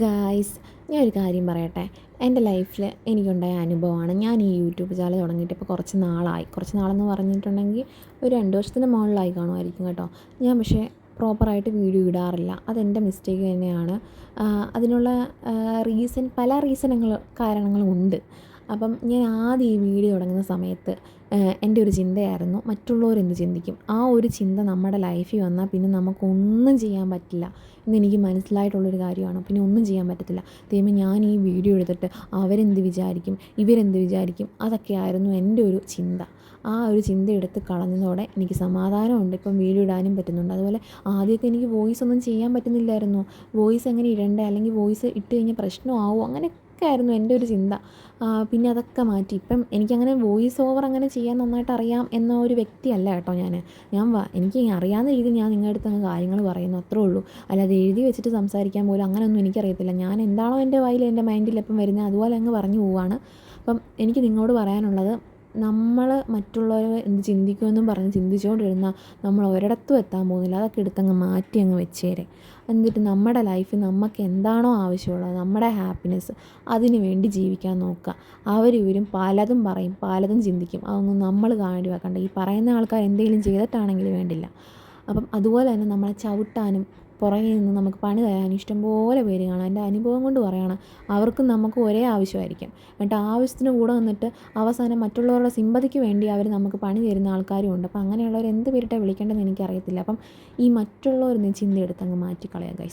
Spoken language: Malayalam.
ഗായ്സ്, ഞാനൊരു കാര്യം പറയട്ടെ. എൻ്റെ ലൈഫിൽ എനിക്കുണ്ടായ അനുഭവമാണ്. ഞാൻ ഈ യൂട്യൂബ് ചാനൽ തുടങ്ങിയിട്ട് ഇപ്പോൾ കുറച്ച് നാളായി. കുറച്ച് നാളെന്ന് പറഞ്ഞിട്ടുണ്ടെങ്കിൽ ഒരു 2 വർഷത്തിന് മുകളിലായി കാണുമായിരിക്കും കേട്ടോ. ഞാൻ പക്ഷേ പ്രോപ്പറായിട്ട് വീഡിയോ ഇടാറില്ല. അതെൻ്റെ മിസ്റ്റേക്ക് തന്നെയാണ്. അതിനുള്ള പല കാരണങ്ങളും ഉണ്ട്. അപ്പം ഞാൻ ആദ്യം ഈ വീഡിയോ തുടങ്ങുന്ന സമയത്ത് എൻ്റെ ഒരു ചിന്തയായിരുന്നു, മറ്റുള്ളവരെന്ത് ചിന്തിക്കും. ആ ഒരു ചിന്ത നമ്മുടെ ലൈഫിൽ വന്നാൽ പിന്നെ നമുക്കൊന്നും ചെയ്യാൻ പറ്റില്ല എന്നെനിക്ക് മനസ്സിലായിട്ടുള്ളൊരു കാര്യമാണ്. പിന്നെ ഒന്നും ചെയ്യാൻ പറ്റത്തില്ല. ദൈവമേ, ഞാൻ ഈ വീഡിയോ എടുത്തിട്ട് അവരെന്ത് വിചാരിക്കും, ഇവരെന്ത് വിചാരിക്കും, അതൊക്കെയായിരുന്നു എൻ്റെ ഒരു ചിന്ത. ആ ഒരു ചിന്ത എടുത്ത് കളഞ്ഞതോടെ എനിക്ക് സമാധാനമുണ്ട്. ഇപ്പം വീഡിയോ ഇടാനും പറ്റുന്നുണ്ട്. അതുപോലെ ആദ്യമൊക്കെ എനിക്ക് വോയിസ് ഒന്നും ചെയ്യാൻ പറ്റുന്നില്ലായിരുന്നു. വോയിസ് എങ്ങനെ ഇടണ്ടേ, അല്ലെങ്കിൽ വോയിസ് ഇട്ട് കഴിഞ്ഞാൽ പ്രശ്നമാവുമോ, അങ്ങനെയൊക്കെ ആയിരുന്നു എൻ്റെ ഒരു ചിന്ത. പിന്നെ അതൊക്കെ മാറ്റി ഇപ്പം എനിക്കങ്ങനെ വോയിസ് ഓവർ അങ്ങനെ ചെയ്യാൻ നന്നായിട്ട് അറിയാം എന്ന ഒരു വ്യക്തിയല്ല കേട്ടോ ഞാൻ. എനിക്ക് അറിയാവുന്ന രീതിയിൽ ഞാൻ നിങ്ങളുടെ അടുത്ത് അങ്ങ് കാര്യങ്ങൾ പറയുന്നു, അത്രേ ഉള്ളൂ. അല്ലാതെ എഴുതി വെച്ചിട്ട് സംസാരിക്കാൻ പോലും അങ്ങനെയൊന്നും എനിക്കറിയത്തില്ല. ഞാൻ എന്താണോ എൻ്റെ വായിൽ എൻ്റെ മൈൻഡിൽ എപ്പം വരുന്നത് അതുപോലെ അങ്ങ് പറഞ്ഞു പോവുകയാണ്. അപ്പം എനിക്ക് നിങ്ങളോട് പറയാനുള്ളത്, നമ്മൾ മറ്റുള്ളവർ എന്ത് ചിന്തിക്കുമെന്നും പറഞ്ഞ് ചിന്തിച്ചുകൊണ്ടിരുന്നാൽ നമ്മൾ ഒരിടത്തും എത്താൻ പോകുന്നില്ല. അതൊക്കെ എടുത്തങ്ങ് മാറ്റി അങ്ങ് വെച്ചേരെ. എന്നിട്ട് നമ്മുടെ ലൈഫിൽ നമുക്ക് എന്താണോ ആവശ്യമുള്ളത്, നമ്മുടെ ഹാപ്പിനെസ്, അതിന് വേണ്ടി ജീവിക്കാൻ നോക്കുക. ഇവരും പലതും പറയും, പലതും ചിന്തിക്കും. അതൊന്നും നമ്മൾ കാര്യം ആക്കണ്ട. ഈ പറയുന്ന ആൾക്കാർ എന്തെങ്കിലും ചെയ്തിട്ടാണെങ്കിൽ വേണ്ടില്ല. അപ്പം അതുപോലെ തന്നെ നമ്മളെ ചവിട്ടാനും പുറകിൽ നിന്ന് നമുക്ക് പണി തരാനും ഇഷ്ടംപോലെ പേര് കാണാം. എൻ്റെ അനുഭവം കൊണ്ട് പറയുകയാണ്. അവർക്കും നമുക്കും ഒരേ ആവശ്യമായിരിക്കും. എന്നിട്ട് ആവശ്യത്തിന് കൂടെ നിന്നിട്ട് അവസാനം മറ്റുള്ളവരുടെ സിമ്പതിക്ക് വേണ്ടി അവർ നമുക്ക് പണി തരുന്ന ആൾക്കാരും ഉണ്ട്. അപ്പം അങ്ങനെയുള്ളവർ എന്ത് പേരിട്ടാണ് വിളിക്കേണ്ടതെന്ന് എനിക്കറിയത്തില്ല. അപ്പം ഈ മറ്റുള്ളവർ ചിന്തയെടുത്ത് അങ്ങ് മാറ്റിക്കളയുക ഗൈസ്.